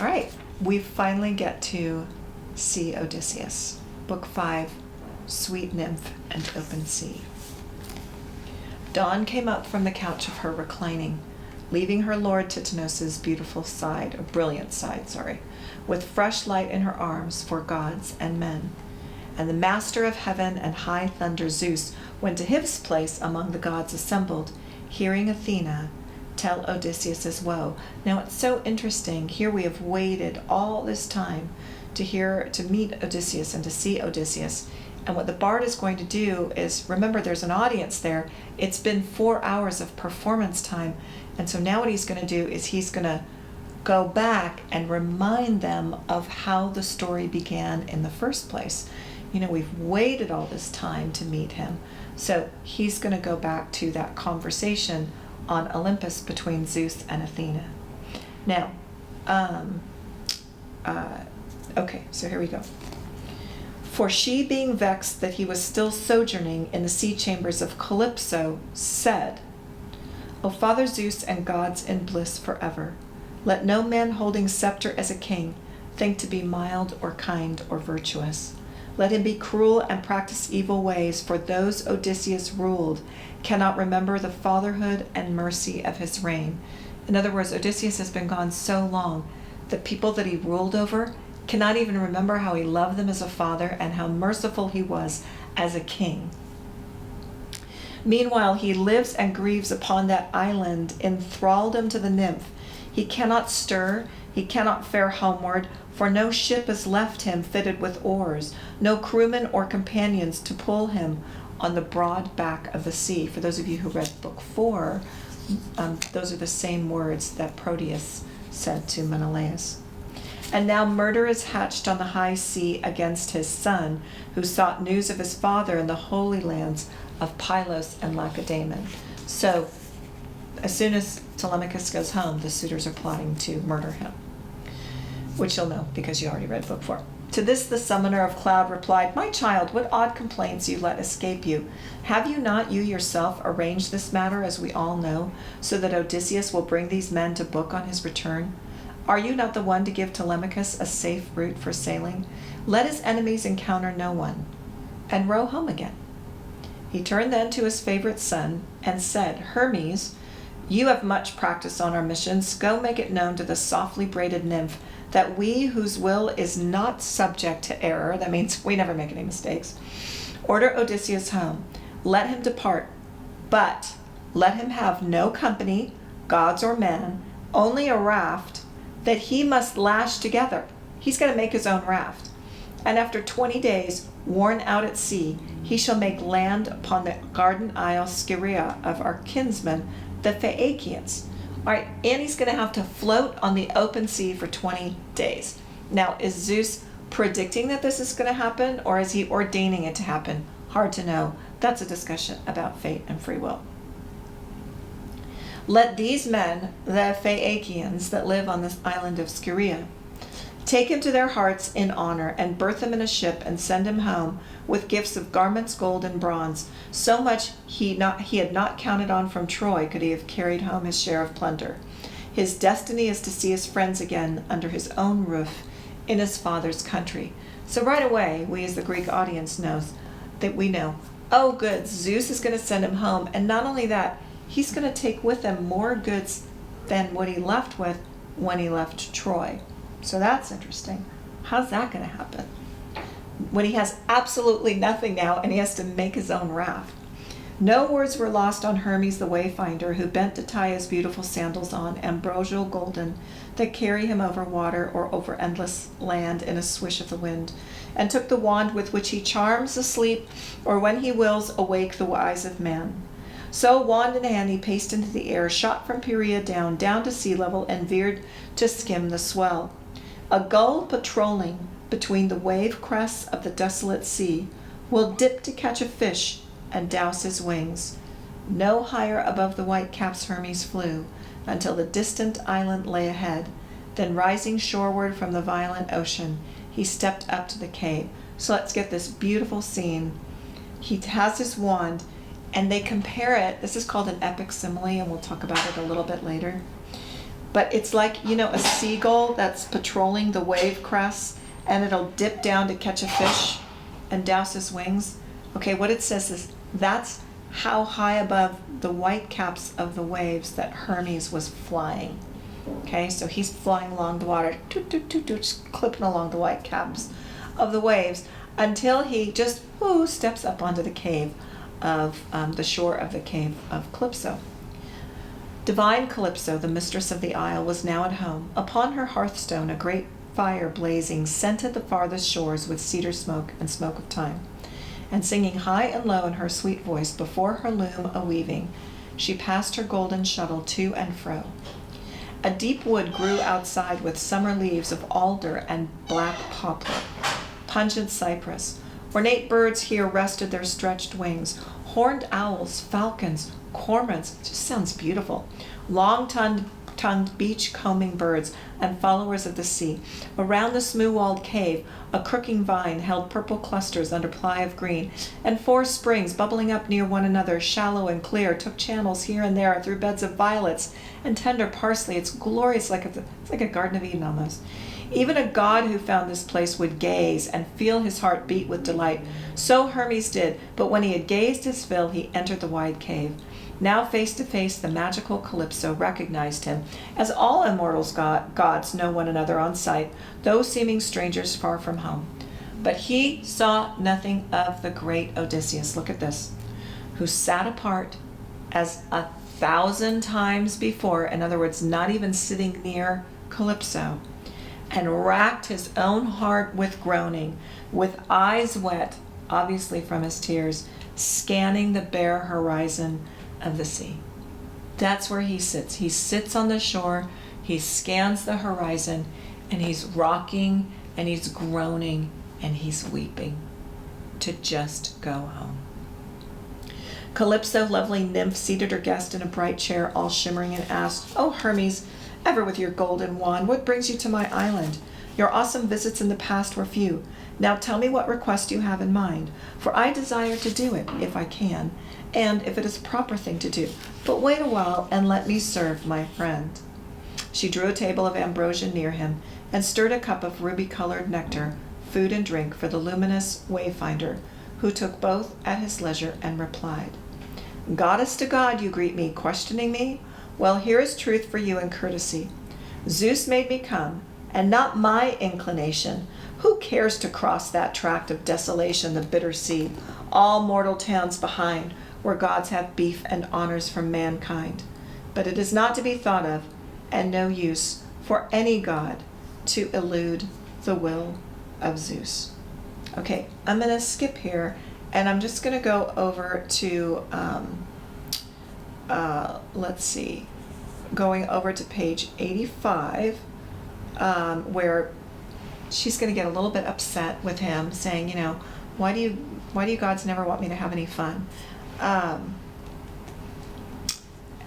All right, we finally get to see Odysseus. Book 5, Sweet Nymph and Open Sea. Dawn came up from the couch of her reclining, leaving her lord Titanos's beautiful side, or brilliant side, with fresh light in her arms for gods and men. And the master of heaven and high thunder Zeus went to his place among the gods assembled, hearing Athena tell Odysseus' woe. Now it's so interesting. Here we have waited all this time to meet Odysseus and to see Odysseus. And what the bard is going to do is, remember there's an audience there. It's been 4 hours of performance time. And so now what he's going to do is he's going to go back and remind them of how the story began in the first place. We've waited all this time to meet him. So he's going to go back to that conversation on Olympus between Zeus and Athena. Now, okay, so here we go. For she, being vexed that he was still sojourning in the sea chambers of Calypso, said, O Father Zeus and gods in bliss forever, let no man holding scepter as a king think to be mild or kind or virtuous. Let him be cruel and practice evil ways, for those Odysseus ruled cannot remember the fatherhood and mercy of his reign. In other words, Odysseus has been gone so long, the people that he ruled over cannot even remember how he loved them as a father and how merciful he was as a king. Meanwhile, he lives and grieves upon that island in thraldom to the nymph. He cannot stir, he cannot fare homeward, for no ship is left him fitted with oars, no crewmen or companions to pull him on the broad back of the sea. For those of you who read book 4, those are the same words that Proteus said to Menelaus. And now murder is hatched on the high sea against his son, who sought news of his father in the holy lands of Pylos and Lacedaemon. So, as soon as Telemachus goes home, the suitors are plotting to murder him, which you'll know because you already read book 4. To this the summoner of Cloud replied, My child, what odd complaints you let escape you. Have you not you yourself arranged this matter, as we all know, so that Odysseus will bring these men to book on his return? Are you not the one to give Telemachus a safe route for sailing? Let his enemies encounter no one, and row home again. He turned then to his favorite son and said, Hermes, you have much practice on our missions. Go make it known to the softly braided nymph that we whose will is not subject to error, that means we never make any mistakes, order Odysseus home. Let him depart, but let him have no company, gods or men, only a raft that he must lash together. He's going to make his own raft. And after 20 days, worn out at sea, he shall make land upon the garden isle Scheria of our kinsmen, the Phaeacians. All right, and he's going to have to float on the open sea for 20 days. Now, is Zeus predicting that this is going to happen, or is he ordaining it to happen? Hard to know. That's a discussion about fate and free will. Let these men, the Phaeacians that live on this island of Scheria, take him to their hearts in honor and berth him in a ship and send him home with gifts of garments, gold, and bronze. So much he had not counted on from Troy could he have carried home his share of plunder. His destiny is to see his friends again under his own roof in his father's country. So right away, we as the Greek audience knows that we know, oh good, Zeus is going to send him home. And not only that, he's going to take with him more goods than what he left with when he left Troy. So that's interesting. How's that going to happen? When he has absolutely nothing now and he has to make his own raft. No words were lost on Hermes the wayfinder, who bent to tie his beautiful sandals on, ambrosial golden, that carry him over water or over endless land in a swish of the wind, and took the wand with which he charms asleep, or when he wills awake the eyes of man. So, wand in hand, he paced into the air, shot from Perea down to sea level, and veered to skim the swell. A gull patrolling between the wave crests of the desolate sea will dip to catch a fish and douse his wings. No higher above the white caps Hermes flew, until the distant island lay ahead. Then rising shoreward from the violent ocean, he stepped up to the cave. So let's get this beautiful scene. He has his wand, and they compare it. This is called an epic simile, and we'll talk about it a little bit later. but it's like, you know, a seagull that's patrolling the wave crests, and it'll dip down to catch a fish and douse his wings. Okay, what it says is that's how high above the white caps of the waves that Hermes was flying. Okay, so he's flying along the water, toot, toot, toot, toot, just clipping along the white caps of the waves until he just steps up onto the cave of the shore of the cave of Calypso. Divine Calypso, the mistress of the isle, was now at home. Upon her hearthstone a great fire blazing scented the farthest shores with cedar smoke and smoke of thyme. And singing high and low in her sweet voice before her loom a-weaving, she passed her golden shuttle to and fro. A deep wood grew outside with summer leaves of alder and black poplar, pungent cypress. Ornate birds here rested their stretched wings. Horned owls, falcons, cormorants, it just sounds beautiful. Long-tongued beach-combing birds and followers of the sea. Around the smooth-walled cave, a crooking vine held purple clusters under ply of green, and 4 springs, bubbling up near one another, shallow and clear, took channels here and there through beds of violets and tender parsley. It's glorious, it's like a Garden of Eden almost. Even a god who found this place would gaze and feel his heart beat with delight. So Hermes did, but when he had gazed his fill, he entered the wide cave. Now face to face, the magical Calypso recognized him, as all immortals gods know one another on sight, though seeming strangers far from home. But he saw nothing of the great Odysseus, look at this, who sat apart as 1,000 times before, in other words, not even sitting near Calypso, and racked his own heart with groaning, with eyes wet, obviously from his tears, scanning the bare horizon of the sea. That's where he sits. He sits on the shore, he scans the horizon, and he's rocking, and he's groaning, and he's weeping to just go home. Calypso, lovely nymph, seated her guest in a bright chair, all shimmering, and asked, "Oh, Hermes, ever with your golden wand, what brings you to my island? Your awesome visits in the past were few. Now tell me what request you have in mind, for I desire to do it, if I can, and if it is a proper thing to do. But wait a while, and let me serve my friend." She drew a table of ambrosia near him, and stirred a cup of ruby-colored nectar, food and drink for the luminous wayfinder, who took both at his leisure and replied, "Goddess to god, you greet me, questioning me? Well, here is truth for you and courtesy. Zeus made me come, and not my inclination. Who cares to cross that tract of desolation, the bitter sea, all mortal towns behind, where gods have beef and honors from mankind? But it is not to be thought of, and no use for any god to elude the will of Zeus." Okay, I'm going to skip here, and I'm just going to go over to, let's see, going over to page 85, where she's going to get a little bit upset with him, saying, you know, why do you gods never want me to have any fun?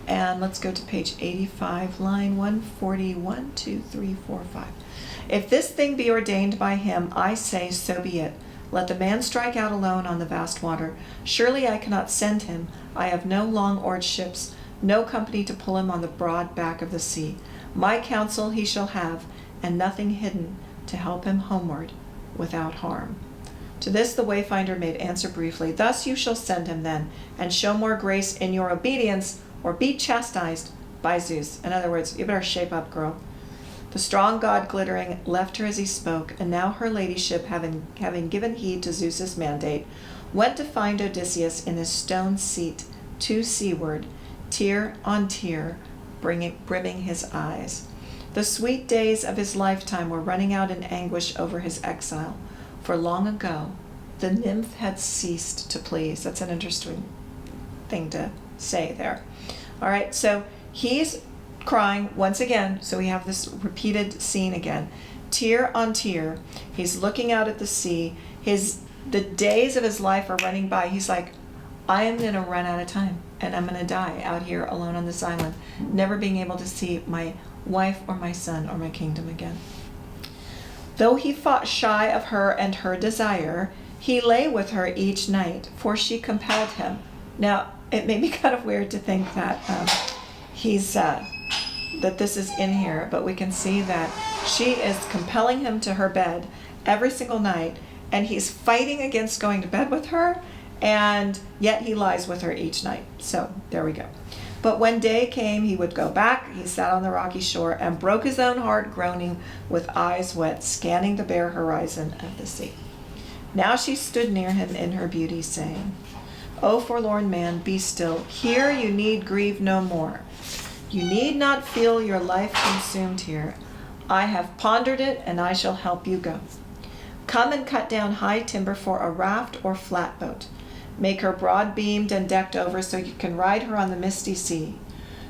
And let's go to page 85, line 141, 2, 3, 4, 5. "If this thing be ordained by him, I say, so be it. Let the man strike out alone on the vast water. Surely I cannot send him. I have no long-oared ships, no company to pull him on the broad back of the sea. My counsel he shall have, and nothing hidden to help him homeward without harm." To this the wayfinder made answer briefly, "Thus you shall send him then, and show more grace in your obedience, or be chastised by Zeus." In other words, you better shape up, girl. The strong god, glittering, left her as he spoke, and now her ladyship, having given heed to Zeus's mandate, went to find Odysseus in his stone seat to seaward, tear on tear, brimming his eyes. The sweet days of his lifetime were running out in anguish over his exile, for long ago the nymph had ceased to please. That's an interesting thing to say there. All right, so he's crying once again, so we have this repeated scene again. Tear on tear, he's looking out at the sea. The days of his life are running by. He's like, I am going to run out of time, and I'm going to die out here alone on this island, never being able to see my wife or my son or my kingdom again. Though he fought shy of her and her desire, he lay with her each night, for she compelled him. Now, it may be kind of weird to think that he's that this is in here, but we can see that she is compelling him to her bed every single night, and he's fighting against going to bed with her, and yet he lies with her each night. So there we go. But when day came, he would go back. He sat on the rocky shore and broke his own heart, groaning with eyes wet, scanning the bare horizon of the sea. Now she stood near him in her beauty, saying, O forlorn man, be still. Here you need grieve no more. You need not feel your life consumed here. I have pondered it, and I shall help you go. Come and cut down high timber for a raft or flatboat. Make her broad-beamed and decked over so you can ride her on the misty sea.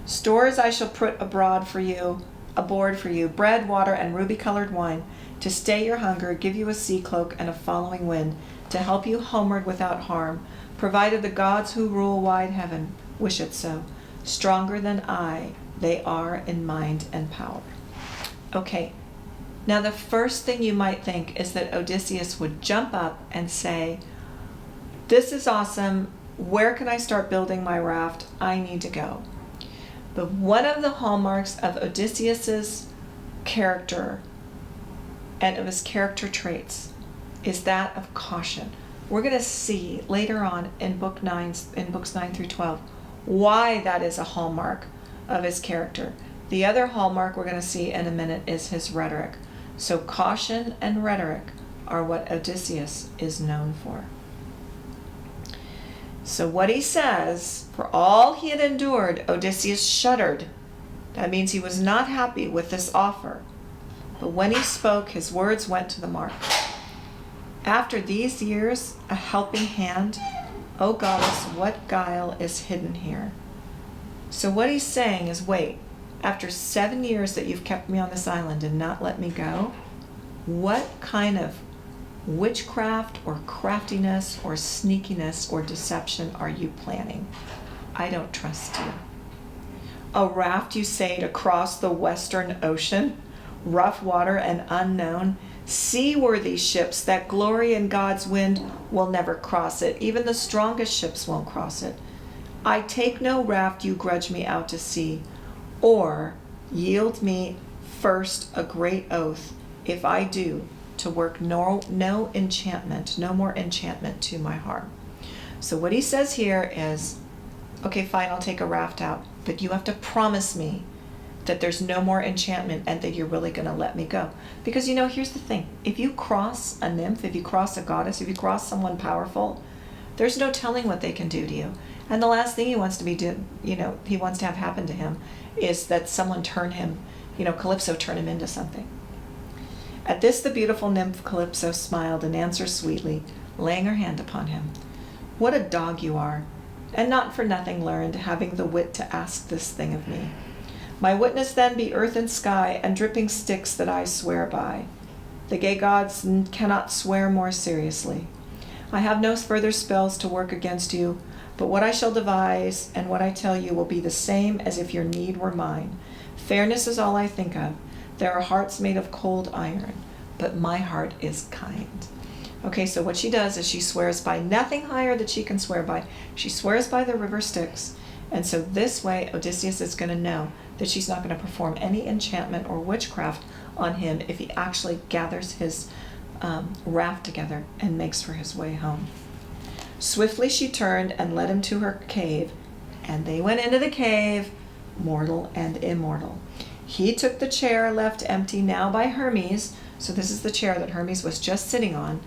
Stores I shall put aboard for you, bread, water, and ruby-colored wine, to stay your hunger, give you a sea cloak and a following wind, to help you homeward without harm, provided the gods who rule wide heaven wish it so. Stronger than I, they are in mind and power. Okay, now the first thing you might think is that Odysseus would jump up and say, this is awesome, where can I start building my raft? I need to go. But one of the hallmarks of Odysseus's character and of his character traits is that of caution. We're going to see later on in books 9 through 12 why that is a hallmark of his character. The other hallmark we're going to see in a minute is his rhetoric. So caution and rhetoric are what Odysseus is known for. So what he says, for all he had endured, Odysseus shuddered. That means he was not happy with this offer. But when he spoke, his words went to the mark. After these years, a helping hand, O goddess, what guile is hidden here? So what he's saying is, wait, after 7 years that you've kept me on this island and not let me go, what kind of witchcraft or craftiness or sneakiness or deception are you planning? I don't trust you. A raft, you say, to cross the western ocean, rough water and unknown, seaworthy ships that glory in God's wind will never cross it. Even the strongest ships won't cross it. I take no raft you grudge me out to sea, or yield me first a great oath, if I do, to work no enchantment, no more enchantment to my harm. So what he says here is, okay, fine, I'll take a raft out, but you have to promise me that there's no more enchantment and that you're really going to let me go. Because, here's the thing. If you cross a nymph, if you cross a goddess, if you cross someone powerful, there's no telling what they can do to you. And the last thing he wants to he wants to have happen to him is that someone turn him, Calypso turn him into something. At this, the beautiful nymph Calypso smiled and answered sweetly, laying her hand upon him. What a dog you are, and not for nothing learned, having the wit to ask this thing of me. My witness then be earth and sky, and dripping sticks that I swear by. The gay gods cannot swear more seriously. I have no further spells to work against you, but what I shall devise and what I tell you will be the same as if your need were mine. Fairness is all I think of. There are hearts made of cold iron, but my heart is kind. Okay, so what she does is she swears by nothing higher that she can swear by. She swears by the river Styx. And so this way, Odysseus is going to know that she's not going to perform any enchantment or witchcraft on him if he actually gathers his raft together and makes for his way home. Swiftly she turned and led him to her cave, and they went into the cave, mortal and immortal. He took the chair left empty now by Hermes, so this is the chair that Hermes was just sitting on,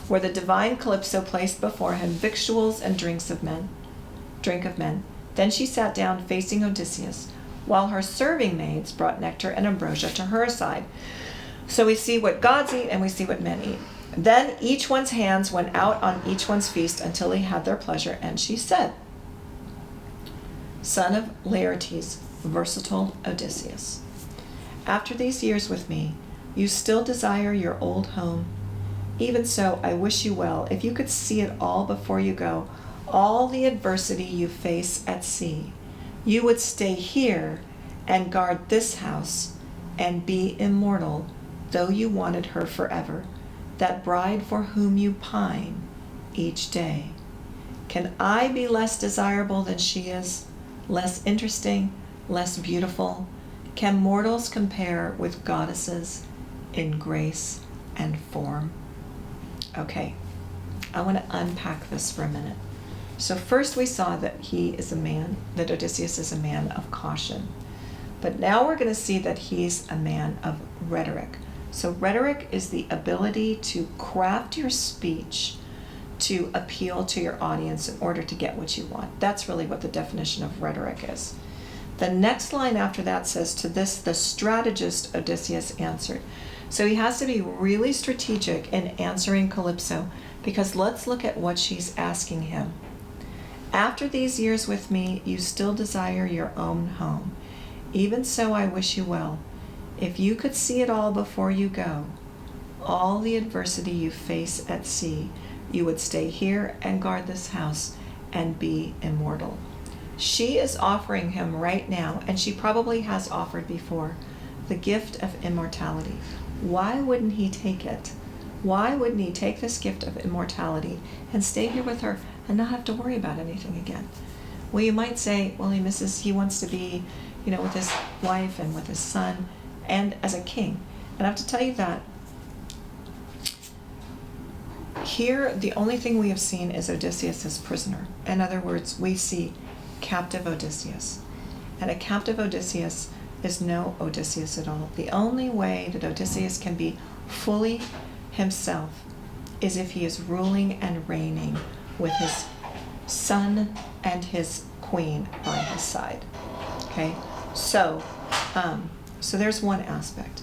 where the divine Calypso placed before him victuals and drink of men. Then she sat down facing Odysseus, while her serving maids brought nectar and ambrosia to her side. So we see what gods eat and we see what men eat. Then each one's hands went out on each one's feast until they had their pleasure, and she said, Son of Laertes, versatile Odysseus, after these years with me, you still desire your old home. Even so, I wish you well. If you could see it all before you go, all the adversity you face at sea, you would stay here and guard this house and be immortal, though you wanted her forever, that bride for whom you pine each day. Can I be less desirable than she is, less interesting, less beautiful? Can mortals compare with goddesses in grace and form? Okay, I want to unpack this for a minute. So first we saw that that Odysseus is a man of caution. But now we're going to see that he's a man of rhetoric. So rhetoric is the ability to craft your speech to appeal to your audience in order to get what you want. That's really what the definition of rhetoric is. The next line after that says, to this the strategist Odysseus answered. So he has to be really strategic in answering Calypso, because let's look at what she's asking him. After these years with me, you still desire your own home. Even so, I wish you well. If you could see it all before you go, all the adversity you face at sea, you would stay here and guard this house and be immortal. She is offering him right now, and she probably has offered before, the gift of immortality. Why wouldn't he take it? Why wouldn't he take this gift of immortality and stay here with her and not have to worry about anything again? Well, you might say, well, he wants to be, with his wife and with his son and as a king. And I have to tell you that here, the only thing we have seen is Odysseus as prisoner. In other words, we see captive Odysseus. And a captive Odysseus is no Odysseus at all. The only way that Odysseus can be fully himself is if he is ruling and reigning with his son and his queen by his side. Okay, so there's one aspect.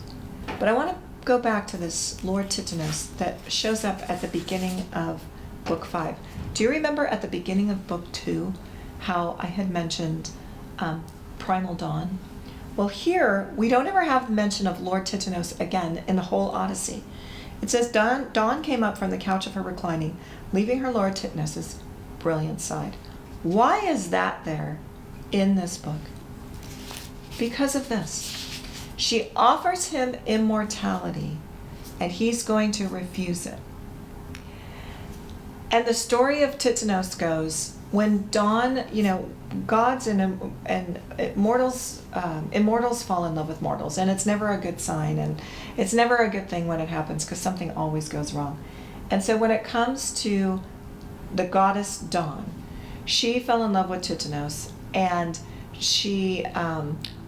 But I want to go back to this Lord Tithonus that shows up at the beginning of Book 5. Do you remember at the beginning of Book 2 how I had mentioned Primal Dawn? Well, here we don't ever have mention of Lord Tithonus again in the whole Odyssey. It says, Dawn came up from the couch of her reclining, leaving her Lord Tithonus's brilliant side. Why is that there in this book? Because of this. She offers him immortality, and he's going to refuse it. And the story of Tithonus goes, when Dawn, gods and immortals fall in love with mortals, and it's never a good sign, and it's never a good thing when it happens, because something always goes wrong. And so when it comes to the goddess Dawn, she fell in love with Tithonus, and she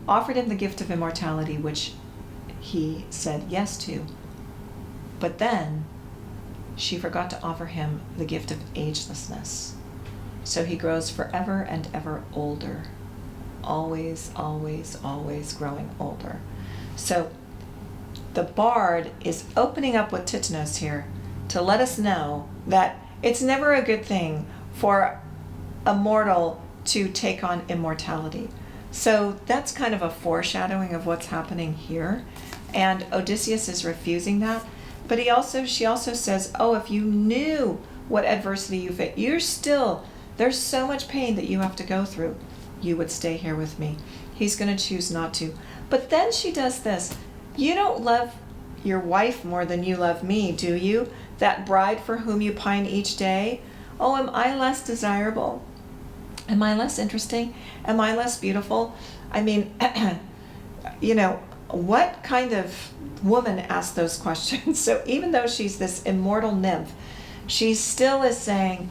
offered him the gift of immortality, which he said yes to. But then she forgot to offer him the gift of agelessness. So he grows forever and ever older. Always, always, always growing older. So the bard is opening up with Tithonus here to let us know that it's never a good thing for a mortal to take on immortality. So that's kind of a foreshadowing of what's happening here. And Odysseus is refusing that. But she also says, oh, if you knew what adversity you face, there's so much pain that you have to go through, you would stay here with me. He's going to choose not to. But then she does this. You don't love your wife more than you love me, do you? That bride for whom you pine each day? Oh, am I less desirable? Am I less interesting? Am I less beautiful? I mean, what kind of woman asks those questions? So even though she's this immortal nymph, she still is saying,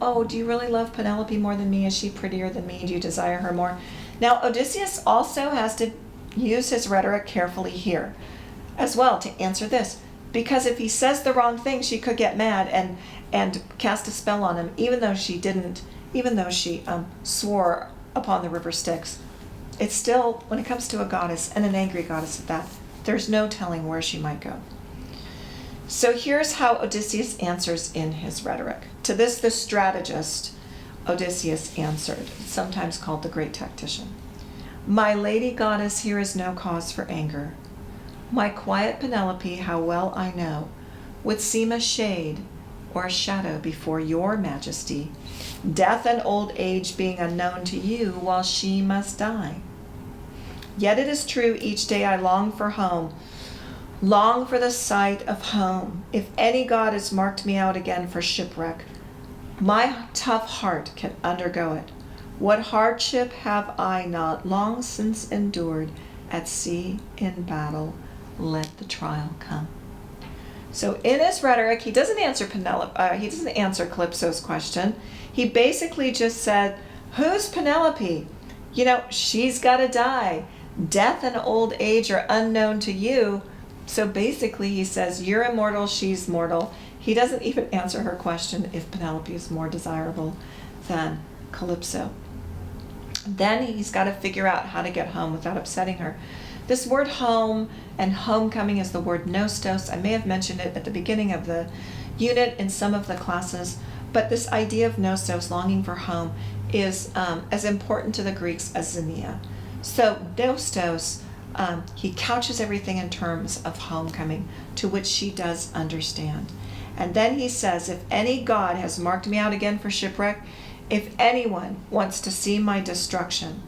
oh, do you really love Penelope more than me? Is she prettier than me? Do you desire her more? Now, Odysseus also has to use his rhetoric carefully here as well to answer this. Because if he says the wrong thing, she could get mad and cast a spell on him, even though she swore upon the river Styx. It's still, when it comes to a goddess, and an angry goddess at that, there's no telling where she might go. So here's how Odysseus answers in his rhetoric. To this, the strategist, Odysseus answered, sometimes called the great tactician. My lady goddess, here is no cause for anger. My quiet Penelope, how well I know, would seem a shade or a shadow before your majesty, death and old age being unknown to you, while she must die. Yet it is true, each day I long for home, long for the sight of home. If any god has marked me out again for shipwreck, my tough heart can undergo it. What hardship have I not long since endured at sea in battle, let the trial come. So in his rhetoric, he doesn't answer he doesn't answer Calypso's question. He basically just said, who's Penelope? You know, she's got to die. Death and old age are unknown to you. So basically he says, you're immortal, she's mortal. He doesn't even answer her question if Penelope is more desirable than Calypso. Then he's got to figure out how to get home without upsetting her. This word home and homecoming is the word nostos. I may have mentioned it at the beginning of the unit in some of the classes, but this idea of nostos, longing for home, is as important to the Greeks as xenia. So nostos, he couches everything in terms of homecoming, to which she does understand. And then he says, if any god has marked me out again for shipwreck, if anyone wants to see my destruction,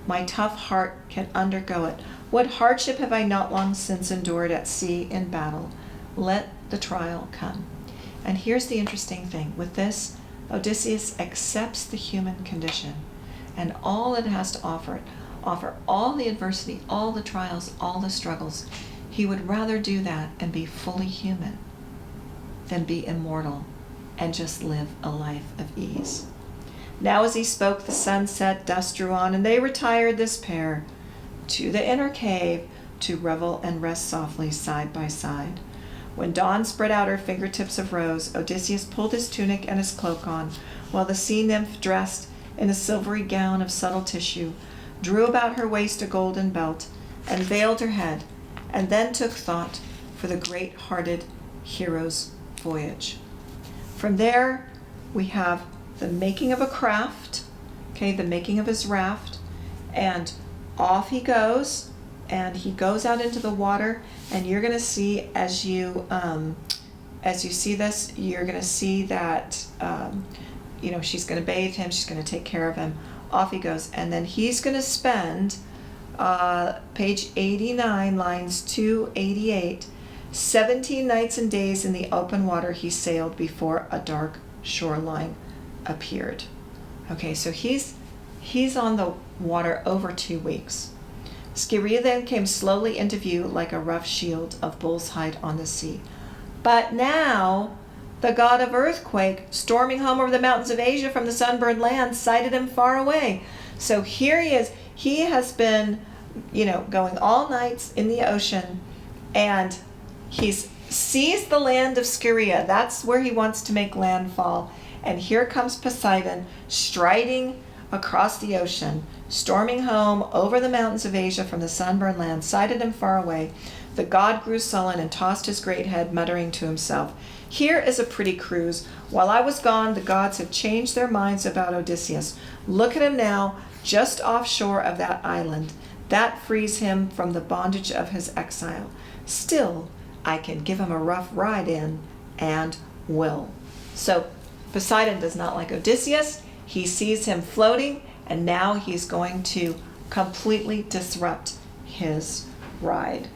my tough heart can undergo it. What hardship have I not long since endured at sea in battle? Let the trial come. And here's the interesting thing. With this, Odysseus accepts the human condition and all it has to offer all the adversity, all the trials, all the struggles. He would rather do that and be fully human than be immortal and just live a life of ease. Now as he spoke, the sun set, dusk drew on, and they retired, this pair, to the inner cave to revel and rest softly side by side. When dawn spread out her fingertips of rose, Odysseus pulled his tunic and his cloak on, while the sea nymph, dressed in a silvery gown of subtle tissue, drew about her waist a golden belt and veiled her head, and then took thought for the great-hearted hero's voyage. From there, we have the making of a craft, okay, the making of his raft, and off he goes, and he goes out into the water, and you're going to see as you see this, you're going to see that she's going to bathe him, she's going to take care of him. Off he goes, and then he's going to spend page 89, lines 288, 17 nights and days in the open water he sailed before a dark shoreline appeared. Okay, so he's on the water over 2 weeks. Scheria then came slowly into view like a rough shield of bull's hide on the sea. But now the god of earthquake, storming home over the mountains of Asia from the sunburned land, sighted him far away. So here he is. He has been, going all nights in the ocean, and he sees the land of Scheria. That's where he wants to make landfall. And here comes Poseidon striding across the ocean, storming home over the mountains of Asia from the sunburned land, sighted him far away. The god grew sullen and tossed his great head, muttering to himself, "Here is a pretty cruise. While I was gone, the gods have changed their minds about Odysseus. Look at him now, just offshore of that island. That frees him from the bondage of his exile. Still, I can give him a rough ride in, and will." So Poseidon does not like Odysseus. He sees him floating, and now he's going to completely disrupt his ride.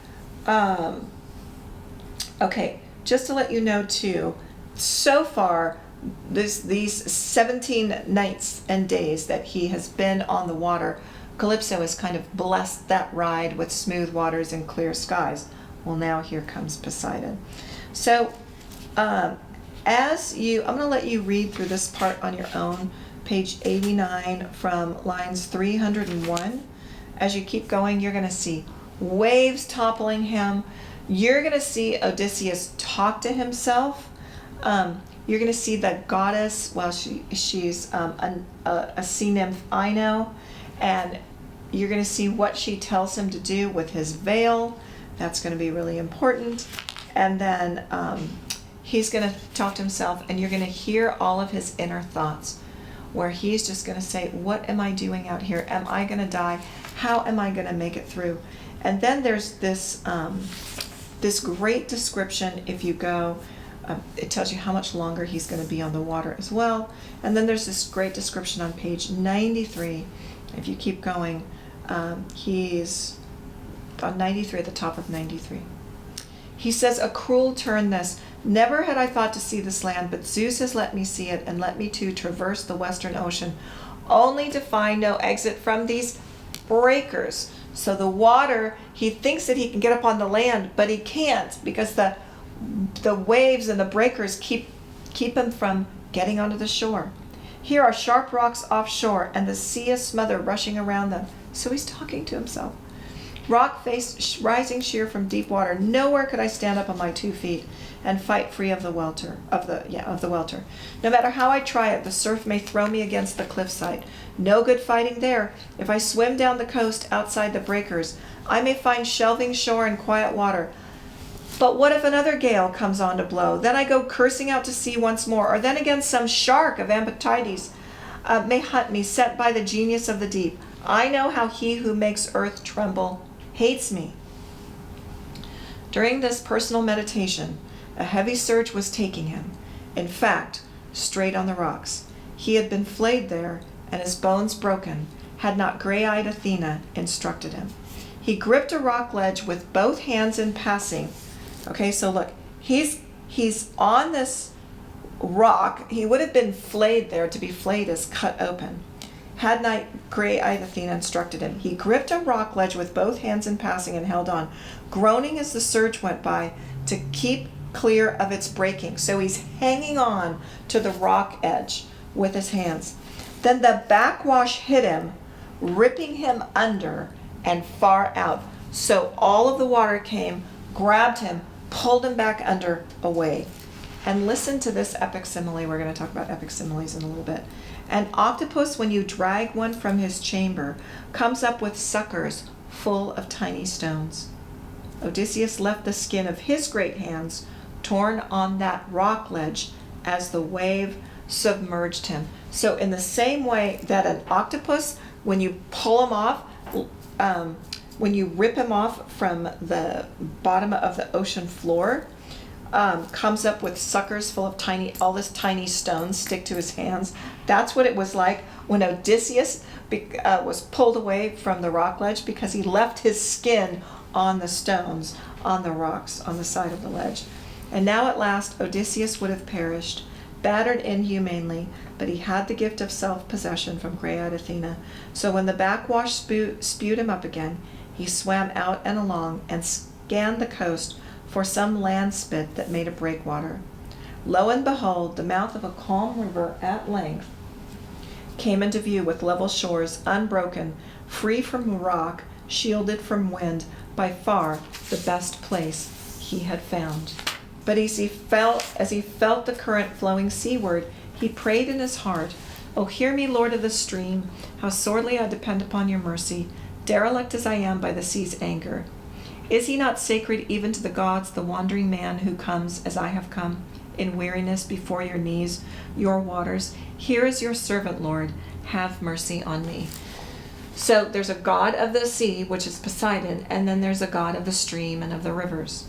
Okay, just to let you know too, so far, these 17 nights and days that he has been on the water, Calypso has kind of blessed that ride with smooth waters and clear skies. Well, now here comes Poseidon. So, I'm going to let you read through this part on your own, page 89 from lines 301. As you keep going, you're going to see waves toppling him. You're going to see Odysseus talk to himself. You're going to see the goddess, she's a sea nymph, Ino, and you're going to see what she tells him to do with his veil. That's going to be really important. And then he's going to talk to himself, and you're going to hear all of his inner thoughts, where he's just going to say, what am I doing out here? Am I going to die? How am I going to make it through? And then there's this this great description. If you go, it tells you how much longer he's going to be on the water as well. And then there's this great description on page 93. If you keep going, he's on 93, at the top of 93. He says, "A cruel turn this. Never had I thought to see this land, but Zeus has let me see it, and let me too traverse the western ocean, only to find no exit from these breakers. So the water, he thinks that he can get up on the land, but he can't, because the waves and the breakers keep him from getting onto the shore. Here are sharp rocks offshore, and the sea is smothered, rushing around them. So he's talking to himself. Rock face rising sheer from deep water. Nowhere could I stand up on my 2 feet and fight free of the welter. No matter how I try it, the surf may throw me against the cliffside. No good fighting there. If I swim down the coast outside the breakers, I may find shelving shore and quiet water. But what if another gale comes on to blow? Then I go cursing out to sea once more, or then again some shark of Amphitrite may hunt me, sent by the genius of the deep. I know how he who makes earth tremble hates me. During this personal meditation, a heavy surge was taking him. In fact, straight on the rocks. He had been flayed there, and his bones broken, had not gray-eyed Athena instructed him. He gripped a rock ledge with both hands in passing. Okay, so look, he's on this rock. He would have been flayed there. To be flayed is cut open. Had not gray-eyed Athena instructed him. He gripped a rock ledge with both hands in passing and held on, groaning as the surge went by to keep clear of its breaking. So he's hanging on to the rock edge with his hands. Then the backwash hit him, ripping him under and far out. So all of the water came, grabbed him, pulled him back under, away. And listen to this epic simile. We're going to talk about epic similes in a little bit. An octopus, when you drag one from his chamber, comes up with suckers full of tiny stones. Odysseus left the skin of his great hands torn on that rock ledge as the wave submerged him. So in the same way that an octopus, when you pull him off, when you rip him off from the bottom of the ocean floor, comes up with suckers full of all this tiny stones stick to his hands. That's what it was like when Odysseus was pulled away from the rock ledge, because he left his skin on the stones, on the rocks, on the side of the ledge. And now at last Odysseus would have perished, battered inhumanely, but he had the gift of self-possession from gray-eyed Athena. So when the backwash spewed him up again, he swam out and along and scanned the coast for some land spit that made a breakwater. Lo and behold, the mouth of a calm river at length came into view, with level shores, unbroken, free from rock, shielded from wind, by far the best place he had found. But as he felt the current flowing seaward, he prayed in his heart, "O hear me, Lord of the stream, how sorely I depend upon your mercy, derelict as I am by the sea's anger. Is he not sacred even to the gods, the wandering man who comes as I have come, in weariness before your knees, your waters? Here is your servant, Lord. Have mercy on me." So there's a god of the sea, which is Poseidon, and then there's a god of the stream and of the rivers.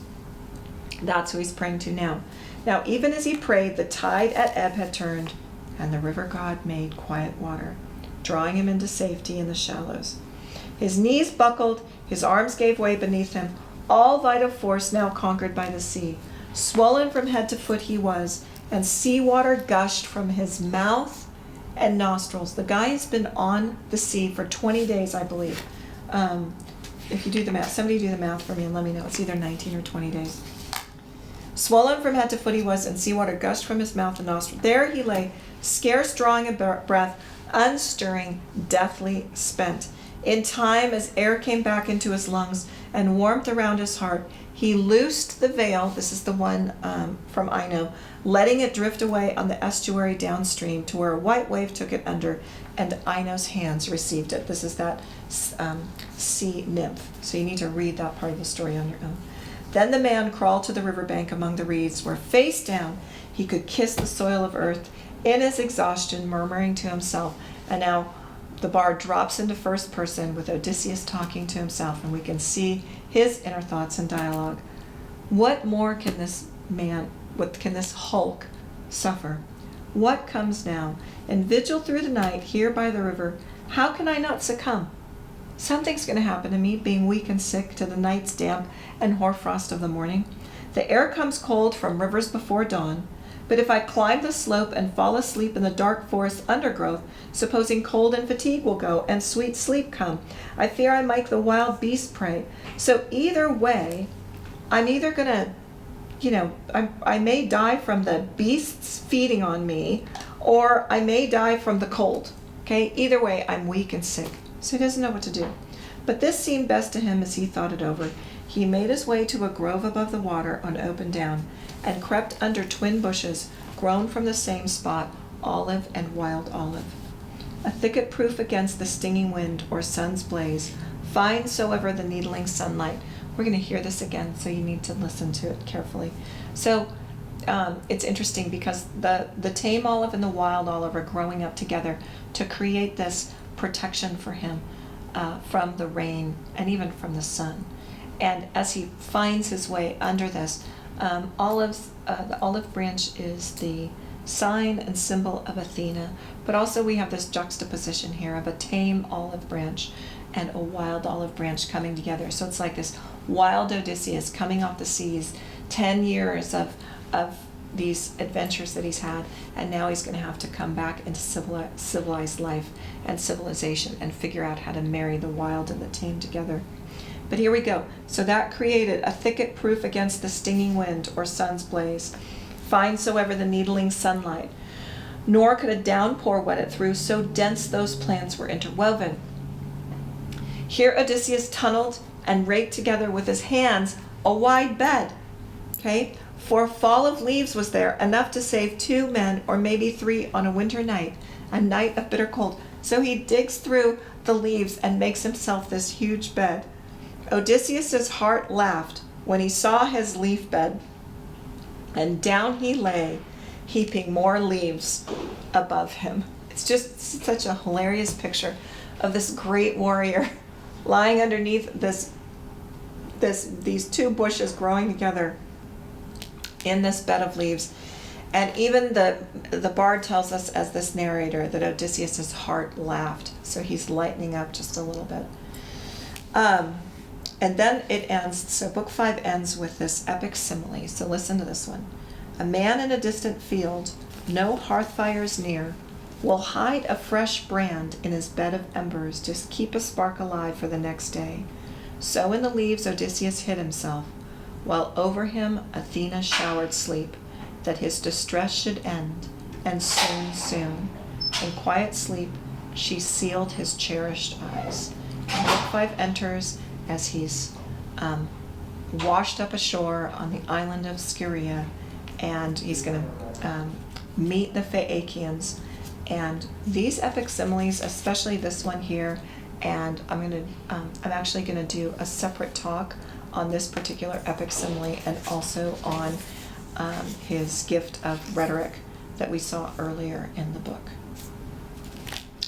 That's who he's praying to now. Now, even as he prayed, the tide at ebb had turned, and the river god made quiet water, drawing him into safety in the shallows. His knees buckled, his arms gave way beneath him, all vital force now conquered by the sea. Swollen from head to foot he was, and seawater gushed from his mouth and nostrils. The guy has been on the sea for 20 days, I believe. If you do the math, somebody do the math for me and let me know. It's either 19 or 20 days. Swollen from head to foot he was, and seawater gushed from his mouth and nostrils. There he lay, scarce drawing a breath, unstirring, deathly spent. In time, as air came back into his lungs and warmth around his heart, he loosed the veil, this is the one from Ino, letting it drift away on the estuary downstream to where a white wave took it under, and Ino's hands received it. This is that sea nymph. So you need to read that part of the story on your own. Then the man crawled to the riverbank among the reeds, where face down he could kiss the soil of earth in his exhaustion, murmuring to himself. And now the bard drops into first person with Odysseus talking to himself, and we can see his inner thoughts and dialogue. What more can this Hulk suffer? What comes now? In vigil through the night, here by the river, how can I not succumb? Something's going to happen to me, being weak and sick, to the night's damp and hoarfrost of the morning. The air comes cold from rivers before dawn. But if I climb the slope and fall asleep in the dark forest undergrowth, supposing cold and fatigue will go, and sweet sleep come, I fear I might the wild beast prey. So either way, I'm either gonna, I may die from the beasts feeding on me, or I may die from the cold. Okay, either way, I'm weak and sick. So he doesn't know what to do. But this seemed best to him as he thought it over. He made his way to a grove above the water on open down, and crept under twin bushes, grown from the same spot, olive and wild olive. A thicket proof against the stinging wind or sun's blaze, fine soever the needling sunlight. We're going to hear this again, so you need to listen to it carefully. So it's interesting because the tame olive and the wild olive are growing up together to create this protection for him from the rain and even from the sun. And as he finds his way under this, the olive branch is the sign and symbol of Athena, but also we have this juxtaposition here of a tame olive branch and a wild olive branch coming together. So it's like this wild Odysseus coming off the seas, 10 years of these adventures that he's had, and now he's going to have to come back into civilized life and civilization and figure out how to marry the wild and the tame together. But here we go. So that created a thicket proof against the stinging wind or sun's blaze, fine soever the needling sunlight. Nor could a downpour wet it through, so dense those plants were interwoven. Here Odysseus tunneled and raked together with his hands a wide bed. Okay? For a fall of leaves was there, enough to save 2 men or maybe 3 on a winter night, a night of bitter cold. So he digs through the leaves and makes himself this huge bed. Odysseus' heart laughed when he saw his leaf bed, and down he lay, heaping more leaves above him. It's just such a hilarious picture of this great warrior lying underneath these 2 bushes growing together in this bed of leaves. And even the bard tells us, as this narrator, that Odysseus' heart laughed. So he's lightening up just a little bit. And then it ends, so book 5 ends with this epic simile. So listen to this one. A man in a distant field, no hearth fires near, will hide a fresh brand in his bed of embers to keep a spark alive for the next day. So in the leaves Odysseus hid himself, while over him Athena showered sleep, that his distress should end, and soon, in quiet sleep, she sealed his cherished eyes. And book 5 enters as he's washed up ashore on the island of Scheria, and he's going to meet the Phaeacians. And these epic similes, especially this one here, and I'm actually going to do a separate talk on this particular epic simile and also on his gift of rhetoric that we saw earlier in the book.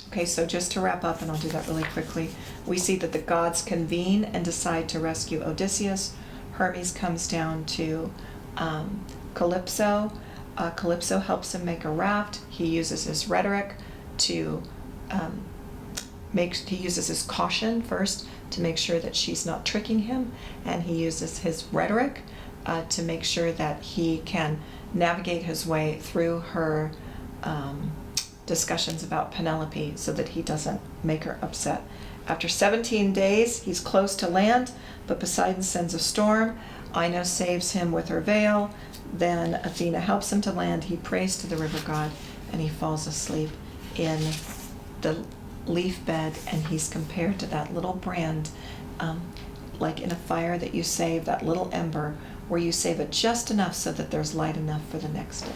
Okay, so just to wrap up, and I'll do that really quickly, we see that the gods convene and decide to rescue Odysseus. Hermes comes down to Calypso. Calypso helps him make a raft. He uses his rhetoric to he uses his caution first to make sure that she's not tricking him, and he uses his rhetoric to make sure that he can navigate his way through her discussions about Penelope so that he doesn't make her upset. After 17 days, he's close to land, but Poseidon sends a storm. Ino saves him with her veil. Then Athena helps him to land. He prays to the river god, and he falls asleep in the leaf bed, and he's compared to that little brand, like in a fire that you save, that little ember, where you save it just enough so that there's light enough for the next day.